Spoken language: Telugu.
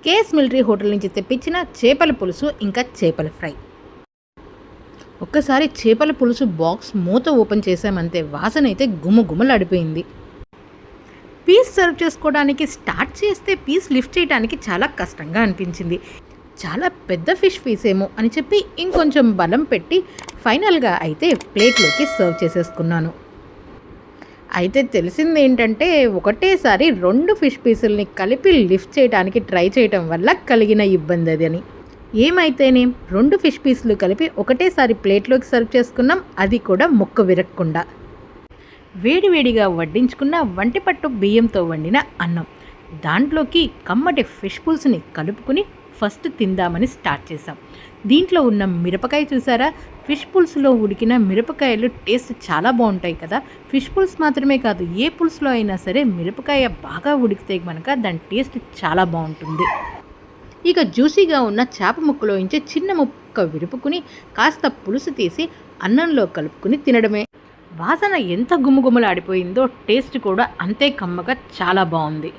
కేఎస్ మిలిటరీ హోటల్ నుంచి తెప్పించిన చేపల పులుసు ఇంకా చేపల ఫ్రై. ఒక్కసారి చేపల పులుసు బాక్స్ మూత ఓపెన్ చేసామంతే వాసన అయితే గుమగుమలాడిపోయింది. పీస్ సర్వ్ చేసుకోవడానికి స్టార్ట్ చేస్తే పీస్ లిఫ్ట్ చేయడానికి చాలా కష్టంగా అనిపించింది. చాలా పెద్ద ఫిష్ పీస్ ఏమో అని చెప్పి ఇంకొంచెం బలం పెట్టి ఫైనల్గా అయితే ప్లేట్లోకి సర్వ్ చేసేసుకున్నాను. అయితే తెలిసింది ఏంటంటే ఒకటేసారి 2 ఫిష్ పీసుల్ని కలిపి లిఫ్ట్ చేయడానికి ట్రై చేయడం వల్ల కలిగిన ఇబ్బంది అది అని. ఏమైతేనే 2 ఫిష్ పీసులు కలిపి ఒకటేసారి ప్లేట్లోకి సర్వ్ చేసుకున్నాం, అది కూడా ముక్క విరక్కుండా. వేడివేడిగా వడ్డించుకున్న వంటిపట్టు బియ్యంతో వండిన అన్నం, దాంట్లోకి కమ్మటి ఫిష్ పులుసుని కలుపుకుని ఫస్ట్ తిందామని స్టార్ట్ చేసాం. దీంట్లో ఉన్న మిరపకాయ చూసారా, ఫిష్ పులుసులో ఉడికిన మిరపకాయలు టేస్ట్ చాలా బాగుంటాయి కదా. ఫిష్ పులుసు మాత్రమే కాదు, ఏ పులుసులో అయినా సరే మిరపకాయ బాగా ఉడికితే కనుక దాని టేస్ట్ చాలా బాగుంటుంది. ఇక జ్యూసీగా ఉన్న చేప ముక్కలోంచి చిన్న ముక్క విరుపుకుని కాస్త పులుసు తీసి అన్నంలో కలుపుకుని తినడమే. వాసన ఎంత గుమగుమలాడిపోయిందో, టేస్ట్ కూడా అంతే కమ్మగా చాలా బాగుంది.